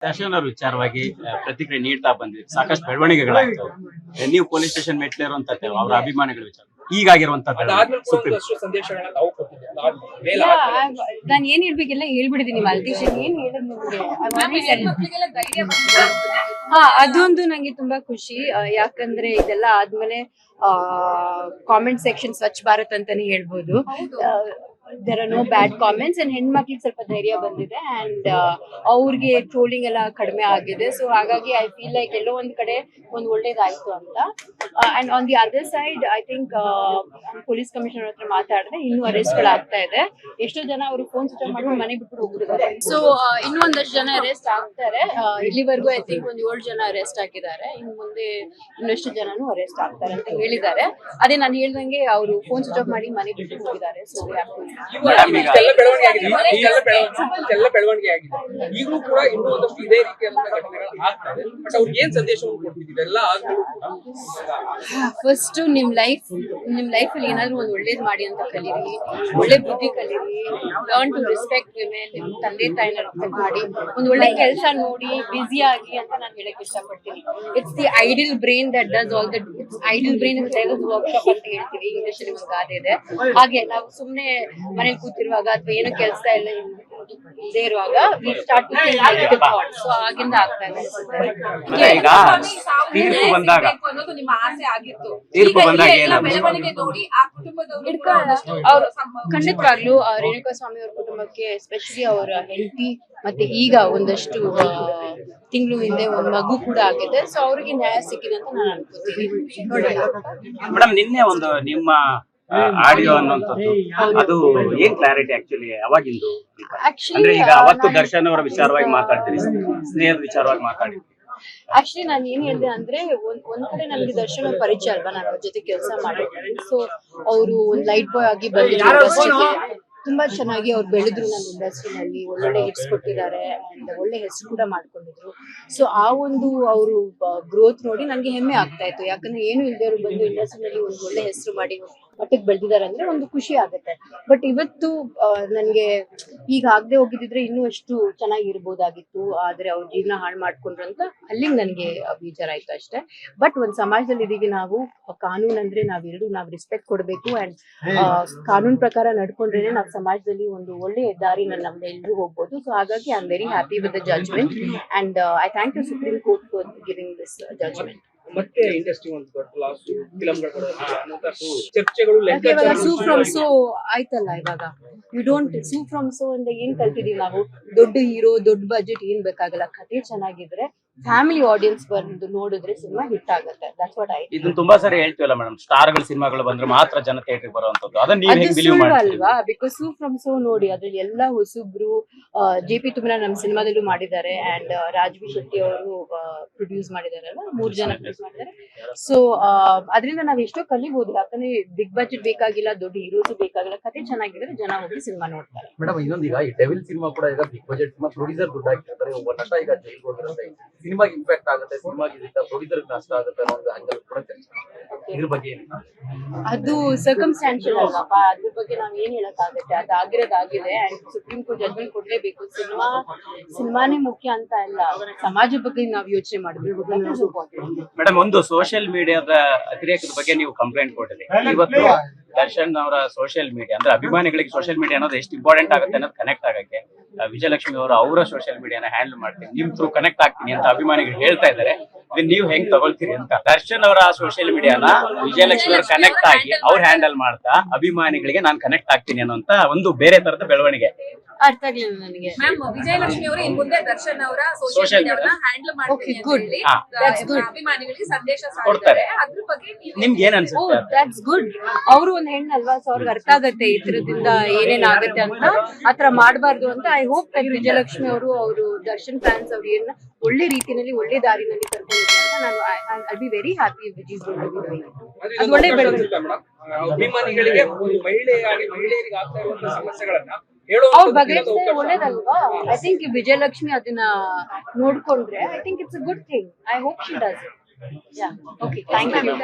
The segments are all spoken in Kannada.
ದರ್ಶನ್ ಅವ್ರ ವಿಚಾರವಾಗಿ ಪ್ರತಿಕ್ರಿಯೆ ನೀಡ್ತಾ ಬಂದ್ವಿ. ಸಾಕಷ್ಟು ಬೆಳವಣಿಗೆಗಳಾಗ್ತವೆ. ನೀವು ಪೊಲೀಸ್ ಸ್ಟೇಷನ್ ಮೆಟ್ಲೇರುವಂತದ್ದು ಅವರ ಅಭಿಮಾನಿಗಳ ವಿಚಾರ ಈಗಾಗಿರುವಂತ ನಾನು ಏನ್ ಹೇಳ್ಬೇಕೆಲ್ಲ ಹೇಳ್ಬಿಡಿದೀನಿ ಮಾಲ್ತೇಶ್. ಏನ್ ಹೇಳೋದು ನಿಮ್ಗೆ ಅದೊಂದು ನಂಗೆ ತುಂಬಾ ಖುಷಿ. ಯಾಕಂದ್ರೆ ಇದೆಲ್ಲ ಆದ್ಮೇಲೆ ಕಾಮೆಂಟ್ ಸೆಕ್ಷನ್ ಸ್ವಚ್ಛ ಭಾರತ್ ಅಂತಾನೆ ಹೇಳ್ಬೋದು. There are no bad comments and ಹೆಣ್ಮಕ್ಳಿಗೆ ಸ್ವಲ್ಪ ಧೈರ್ಯ ಬಂದಿದೆ ಅಂಡ್ ಅವ್ರಿಗೆ ಟ್ರೋಲಿಂಗ್ ಎಲ್ಲ ಕಡಿಮೆ ಆಗಿದೆ. ಸೊ ಹಾಗಾಗಿ ಐ ಫೀಲ್ ಲೈಕ್ ಎಲ್ಲೋ ಒಂದ್ ಕಡೆ ಒಂದ್ ಒಳ್ಳೇದಾಯ್ತು ಅಂತ. And on the other side I think police commissioner ಹತ್ರ ಮಾತಾಡಿದ್ರೆ ಇನ್ನೂ ಅರೆಸ್ಟ್ ಗಳಾಗ್ತಾ ಇದೆ. ಎಷ್ಟೋ ಜನ ಅವರು ಫೋನ್ ಸ್ವಿಚ್ ಆಫ್ ಮಾಡ್ಕೊಂಡು ಮನೆ ಬಿಟ್ಟು ಹೋಗ್ಬಿಟ್ಟಿದ್ದಾರೆ. ಸೊ ಇನ್ನೂ ಒಂದಷ್ಟು ಜನ ಅರೆಸ್ಟ್ ಆಗ್ತಾರೆ. ಇಲ್ಲಿವರೆಗೂ ಐ ಥಿಂಕ್ ಒಂದ್ 7 ಜನ ಅರೆಸ್ಟ್ ಆಗಿದ್ದಾರೆ. ಇನ್ನು ಮುಂದೆ ಇನ್ನಷ್ಟು ಜನನು ಅರೆಸ್ಟ್ ಆಗ್ತಾರೆ ಅಂತ ಹೇಳಿದ್ದಾರೆ. ಅದೇ ನಾನು ಹೇಳ್ದಂಗೆ ಅವರು ಫೋನ್ ಸ್ವಿಚ್ ಆಫ್ ಮಾಡಿ ಮನೆ ಬಿಟ್ಟು ಹೋಗಿದ್ದಾರೆ. ಸೊ ಬೆಳವಣಿಗೆ ಆಗಿದೆ. ಈಗಲೂ ಕೂಡ ಇನ್ನೂ ಒಂದಷ್ಟು ಇದೇ ರೀತಿಯಾದಂತಹ ಘಟನೆಗಳು ಆಗ್ತದೆ. ಬಟ್ ಅವ್ರಿಗೆ ಏನ್ ಸಂದೇಶವನ್ನು ಕೊಡ್ತಿದ್ದೀವಿ ಎಲ್ಲ ಆದ್ಮೇಲೆ ಫಸ್ಟ್ ನಿಮ್ ಲೈಫ್ ಅಲ್ಲಿ ಏನಾದ್ರು ಒಂದ್ ಒಳ್ಳೇದ್ ಮಾಡಿ ಅಂತ ಕಲೀರಿ, ಒಳ್ಳೆ ಬುದ್ಧಿ ಕಲೀರಿ, ಲರ್ನ್ ಟು ರೆಸ್ಪೆಕ್ಟ್ ವಿಮೆನ್. ನಿಮ್ ತಂದೆ ತಾಯಿನ ರೆಸ್ಪೆಕ್ಟ್ ಮಾಡಿ ಒಂದ್ ಒಳ್ಳೆ ಕೆಲಸ ನೋಡಿ ಬ್ಯುಸಿ ಆಗಿ ಅಂತ ನಾನು ಹೇಳಕ್ ಇಷ್ಟಪಡ್ತೀನಿ. It's the idle brain that does all the idle brain in sales workshop ಅಂತ ಹೇಳ್ತೀವಿ ಇಂಗ್ಲಿಷ್ ಅಲ್ಲಿ. ಒಂದು ಗಾದೆ ಇದೆ. ಹಾಗೆ ನಾವು ಸುಮ್ನೆ ಮನೇಲಿ ಕೂತಿರುವಾಗ ಅಥವಾ ಏನೋ ಕೆಲಸ ಎಲ್ಲ ಇಲ್ಲದೆ ಇರುವಾಗ we start to think negative thoughts. So ಆಗಿಂದ ಆಗ್ತಾ ಇದೆ. ಈಗ ತೀರ್ಪು ಬಂದಾಗ ನಿಮ್ಮ ಆಸೆ ಆಗಿತ್ತು, ತೀರ್ಪು ಬಂದಾಗ ಬೆಳವಣಿಗೆ ನೋಡಿ ಆ ಕುಟುಂಬದವರು ಅವ್ರು ಖಂಡಿತವಾಗ್ಲೂ ರೇಣುಕಾ ಸ್ವಾಮಿ ಅವ್ರ ಕುಟುಂಬಕ್ಕೆ ಎಸ್ಪೆಷಲಿ ಅವರ ಹೆಂಡತಿ ಮತ್ತೆ ಈಗ ಒಂದಷ್ಟು ತಿಂಗಳು ಹಿಂದೆ ಒಂದು ಮಗು ಕೂಡ ಆಗಿದೆ. ಸೊ ಅವ್ರಿಗೆ ನ್ಯಾಯ ಸಿಕ್ಕಿದೆ ಅಂತ ನಾನು ಅನ್ಕೋತೀನಿ. ಮೇಡಮ್ ನಿನ್ನೆ ಒಂದು ನಿಮ್ಮ ಆಡಿಯೋ ಅನ್ನುವಂಥದ್ದು ಅದು ಏನ್ ಕ್ಲಾರಿಟಿ ಆಕ್ಚುಲಿ ಅವಾಗಿಂದು ಅಂದ್ರೆ ಈಗ ಅವತ್ತು ದರ್ಶನ್ ಅವರ ವಿಚಾರವಾಗಿ ಮಾತಾಡ್ತೀರಿ, ಸ್ನೇಹದ ವಿಚಾರವಾಗಿ ಮಾತಾಡಿದ್ರಿ. ಆಕ್ಚುಲಿ ನಾನು ಏನ್ ಹೇಳಿದೆ ಅಂದ್ರೆ ಒಂದ್ ಕಡೆ ನನಗೆ ದರ್ಶನ್ ಅವ್ರ ಪರಿಚಯ ಅಲ್ವಾ, ನಾನು ಅವ್ರ ಜೊತೆ ಕೆಲಸ ಮಾಡಿದ್ದೀನಿ. ಸೊ ಅವರು ಒಂದ್ ಲೈಟ್ ಬಾಯ್ ಆಗಿ ಬಂದಿದ್ರು. ತುಂಬಾ ಚೆನ್ನಾಗಿ ಅವ್ರು ಬೆಳೆದ್ರು ನಮ್ಮ ಇಂಡಸ್ಟ್ರಿನಲ್ಲಿ. ಒಳ್ಳೊಳ್ಳೆ ಹಿಟ್ಸ್ ಕೊಟ್ಟಿದ್ದಾರೆ ಅಂಡ್ ಒಳ್ಳೆ ಹೆಸರು ಕೂಡ ಮಾಡ್ಕೊಂಡಿದ್ರು. ಸೊ ಆ ಒಂದು ಅವರು ಗ್ರೋತ್ ನೋಡಿ ನನ್ಗೆ ಹೆಮ್ಮೆ ಆಗ್ತಾ ಇತ್ತು. ಯಾಕಂದ್ರೆ ಏನು ಇಲ್ದೇ ಅವ್ರು ಬಂದು ಇಂಡಸ್ಟ್ರಿನಲ್ಲಿ ಒಂದು ಒಳ್ಳೆ ಹೆಸರು ಮಾಡಿ ಮಟ್ಟಿಗೆ ಬೆಳೆದಿದ್ದಾರೆ ಅಂದ್ರೆ ಒಂದು ಖುಷಿ ಆಗುತ್ತೆ. ಬಟ್ ಇವತ್ತು ನನ್ಗೆ ಈಗ ಆಗದೆ ಹೋಗಿದ್ರೆ ಇನ್ನೂ ಎಷ್ಟು ಚೆನ್ನಾಗಿರ್ಬೋದಾಗಿತ್ತು. ಆದ್ರೆ ಅವ್ರ ಜೀವನ ಹಾಳು ಮಾಡ್ಕೊಂಡ್ರು ಅಂತ ಅಲ್ಲಿಗೆ ನನ್ಗೆ ಬೇಜಾರಾಯ್ತು ಅಷ್ಟೇ. ಬಟ್ ಒಂದ್ ಸಮಾಜದಲ್ಲಿ ಇದೀವಿ ನಾವು. ಕಾನೂನ್ ಅಂದ್ರೆ ನಾವ್ ರೆಸ್ಪೆಕ್ಟ್ ಕೊಡ್ಬೇಕು ಅಂಡ್ ಕಾನೂನ್ ಪ್ರಕಾರ ನಡ್ಕೊಂಡ್ರೇನೆ ನಾವ್ ಸಮಾಜದಲ್ಲಿ ಒಂದು ಒಳ್ಳೆ ದಾರಿನ ನಮ್ಮೆಲ್ಲರೂ ಹೋಗ್ಬೋದು. ಸೊ ಹಾಗಾಗಿ I am very happy with the judgement and I thank you supreme court for giving this judgement. ಮತ್ತೆ ಇಂಡಸ್ಟ್ರಿ ಒಂದು ದೊಡ್ಡ ಲಾಸ್ ಫಿಲ್ಮ್ಗಳು ಚರ್ಚೆಗಳು ಇವಾಗ ಸೂ ಫ್ರಮ್ ಸೋ ಆಯ್ತಲ್ಲ. ಇವಾಗ you don't Su from So ಅಂತ ಏನ್ ಕಲ್ತಿದೀವಿ ನಾವು. ದೊಡ್ಡ ಹೀರೋ ದೊಡ್ಡ ಬಜೆಟ್ ಏನ್ ಬೇಕಾಗಲ್ಲ. ಕಥೆ ಚೆನ್ನಾಗಿದ್ರೆ ಫ್ಯಾಮಿಲಿ ಆಡಿಯನ್ಸ್ ಬಂದು ನೋಡಿದ್ರೆ ಸಿನಿಮಾ ಹಿಟ್ ಆಗುತ್ತೆ. ದಟ್ಸ್ ವಾಟ್ ಐ ಇದನ್ನ ತುಂಬಾ ಸಾರಿ ಹೇಳ್ತೀವಲ್ಲ ಮೇಡಮ್, ಸ್ಟಾರ್ ಗಳ ಸಿನಿಮಾಗಳು ಬಂದ್ರೆ ಮಾತ್ರ ಜನ ಥಿಯೇಟರ್ ಬರುವಂತದ್ದು. ಅದನ್ನ ನೀವು ಹೇಗೆ ಬಿಲೀವ್ ಮಾಡ್ತೀರಾ ಅಲ್ವಾ? ಬಿಕಾಸ್ ಸೂ ಫ್ರಮ್ ಸೋ ನೋಡಿ ಅದ್ರಲ್ಲಿ ಎಲ್ಲಾ ಹೊಸಬ್ರು. JP ತುಮರ ನಮ್ಮ ಸಿನಿಮಾದಲ್ಲೂ ಮಾಡಿದ್ದಾರೆ ಅಂಡ್ ರಾಜ್ವಿ ಶೆಟ್ಟಿ ಅವರು ಪ್ರೊಡ್ಯೂಸ್ ಮಾಡಿದಾರಲ್ಲ, 3 ಜನ ಪ್ರೊಡ್ಯೂಸ್ ಮಾಡಿದ್ದಾರೆ. ಸೊ ಅದರಿಂದ ನಾವ್ ಎಷ್ಟೋ ಕಲಿಬಹುದು. ಯಾಕಂದ್ರೆ ಬಿಗ್ ಬಜೆಟ್ ಬೇಕಾಗಿಲ್ಲ, ದೊಡ್ಡ ಹೀರೋಸ್ ಬೇಕಾಗಿಲ್ಲ. ಕಥೆ ಚೆನ್ನಾಗಿದ್ರೆ ಜನ ಹೋಗಿ ಸಿನಿಮಾ ನೋಡ್ತಾರೆ. ಮೇಡಮ್ ಇನ್ನೊಂದು ಈಗ ಈ ಡೆವಿಲ್ ಸಿನಿಮಾ ಕೂಡ ಈಗ ಬಿಗ್ ಬಜೆಟ್ ಸಿನಿಮಾ, ಪ್ರೊಡ್ಯೂಸರ್ ದುಡ್ಡು ಹಾಕಿರ್ತಾರೆ. ಒಬ್ಬ ನಟ ಈಗ ಜೈಲ್ಗೆ ಹೋಗಿರುತ್ತೆ, ಸಿನಿಮಾಗೆ ಇಂಪ್ಯಾಕ್ಟ್ ಆಗುತ್ತೆ, ಸಿನಿಮಾಗೆ ಪ್ರೊಡ್ಯೂಸರ್ ನಷ್ಟ ಆಗುತ್ತೆ ಅನ್ನೋ ಒಂದು ಆಂಗಲ್ ಕೂಡ ಇದ್ರ ಬಗ್ಗೆ ಅದು ಸರ್ಕಮ್ಸ್ಟಾನ್ಷಿಯಲ್ ಅಲ್ವಪ್ಪ. ಅದ್ರ ಬಗ್ಗೆ ನಾವ್ ಏನ್ ಹೇಳಕ್ಕಾಗುತ್ತೆ. ಅದಾಗಿರೋದಾಗಿದೆ ಅಂಡ್ ಸುಪ್ರೀಂ ಕೋರ್ಟ್ ಜಡ್ಜ್ಮೆಂಟ್ ಕೊಡ್ಲೇಬೇಕು. ಸಿನಿಮಾನೇ ಮುಖ್ಯ ಅಂತ ಅಲ್ಲ, ಸಮಾಜ ಬಗ್ಗೆ ನಾವ್ ಯೋಚನೆ ಮಾಡಬೇಕು. ಮೇಡಮ್ ಒಂದು ಸೋಷಿಯಲ್ ಮೀಡಿಯಾದ ಅತಿರೇಕದ ಬಗ್ಗೆ ನೀವು ಕಂಪ್ಲೇಂಟ್ ಕೊಟ್ಟಿದೆ. ಇವತ್ತು ದರ್ಶನ್ ಅವರ ಸೋಷಿಯಲ್ ಮೀಡಿಯಾ ಅಂದ್ರೆ ಅಭಿಮಾನಿಗಳಿಗೆ ಸೋಷಿಯಲ್ ಮೀಡಿಯಾ ಅನ್ನೋದು ಎಷ್ಟು ಇಂಪಾರ್ಟೆಂಟ್ ಆಗುತ್ತೆ ಅನ್ನೋದು ಕನೆಕ್ಟ್ ಆಗಕ್ಕೆ ವಿಜಯಲಕ್ಷ್ಮಿ ಅವರು ಅವರ ಸೋಷಿಯಲ್ ಮೀಡಿಯಾನ ಹ್ಯಾಂಡಲ್ ಮಾಡ್ತೀನಿ, ನಿಮ್ ಥ್ರೂ ಕನೆಕ್ಟ್ ಆಗ್ತೀನಿ ಅಂತ ಅಭಿಮಾನಿಗಳು ಹೇಳ್ತಾ ಇದ್ದಾರೆ. ಇದನ್ನ ನೀವು ಹೆಂಗ್ ತಗೊಳ್ತೀರಿ ಅಂತ? ದರ್ಶನ್ ಅವರ ಸೋಷಿಯಲ್ ಮೀಡಿಯಾನ ವಿಜಯಲಕ್ಷ್ಮಿ ಅವರು ಕನೆಕ್ಟ್ ಆಗಿ ಅವ್ರು ಹ್ಯಾಂಡಲ್ ಮಾಡ್ತಾ ಅಭಿಮಾನಿಗಳಿಗೆ ನಾನು ಕನೆಕ್ಟ್ ಆಗ್ತೀನಿ ಅನ್ನೋಂತ ಒಂದು ಬೇರೆ ತರದ ಬೆಳವಣಿಗೆ. ಅರ್ಥ ಆಗ್ಲಿಲ್ಲ ನನಗೆ. ಮ್ಯಾಮ್ ವಿಜಯಲಕ್ಷ್ಮಿ ಅವರು ಇನ್ ಮುಂದೆ ದರ್ಶನ್ ಅವರ ಸೋಷಿಯಲ್ ಮೀಡಿಯಾನ ಹ್ಯಾಂಡಲ್ ಮಾಡ್ತಾರೆ. ಅಭಿಮಾನಿಗಳಿಗೆ ಸಂದೇಶ ಕೊಡ್ತಾರೆ. ಅದ್ರ ಬಗ್ಗೆ ನಿಮ್ಗೆ ಏನ್ ಅನ್ಸುತ್ತೆ? That's good. ಅವರು ಒಂದ್ ಹೆಣ್ಣಲ್ವಾ, ಸೊ ಅವ್ರಿಗೆ ಅರ್ಥ ಆಗತ್ತೆ ಈ ತರದಿಂದ ಏನೇನ್ ಆಗುತ್ತೆ ಅಂತ. ಆತರ ಮಾಡಬಾರ್ದು ಅಂತ ಐ ಹೋಪ್ ದಟ್ ವಿಜಯಲಕ್ಷ್ಮಿ ಅವರು ದರ್ಶನ್ ಫ್ಯಾನ್ಸ್ ಅವ್ರು ಏನ ಒಳ್ಳೆ ರೀತಿಯಲ್ಲಿ ಒಳ್ಳೆ ದಾರಿನಲ್ಲಿ ಕರ್ಕೊಂಡಿದ್ದಾರೆ ಅಂತ ನಾನು I be very happy which is going to be. ಅದು ಒಳ್ಳೆ ಬೆಳವಣಿಗೆ. ಅಭಿಮಾನಿಗಳಿಗೆ ಒಂದು ಮಹಿಳೆಯರಿಗೆ ಆಗ್ತಾ ಇರುವಂತಹ ಸಮಸ್ಯೆಗಳನ್ನ ಅವ್ರು ಬಗೆಹರಿಸಿದ್ರೆ ಒಳ್ಳೇದಲ್ವಾ? ಐ ಥಿಂಕ್ ವಿಜಯಲಕ್ಷ್ಮಿ ಅದನ್ನ ನೋಡ್ಕೊಂಡ್ರೆ I think it's a good thing. I hope she does. Okay thank you.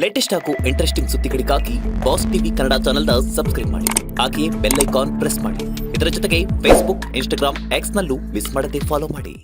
Latest ಹಾಗೂ ಇಂಟ್ರೆಸ್ಟಿಂಗ್ ಸುದ್ದಿಗಳಿಗಾಗಿ ಬಾಸ್ ಟಿವಿ ಕನ್ನಡ ಚಾನೆಲ್ನ ಸಬ್ಸ್ಕ್ರೈಬ್ ಮಾಡಿ. ಹಾಗೆಯೇ ಬೆಲ್ ಐಕಾನ್ ಪ್ರೆಸ್ ಮಾಡಿ. ಇದರ ಜೊತೆಗೆ ಫೇಸ್ಬುಕ್, ಇನ್ಸ್ಟಾಗ್ರಾಮ್, ಎಕ್ಸ್ ನಲ್ಲೂ ಮಿಸ್ ಮಾಡದೆ ಫಾಲೋ ಮಾಡಿ.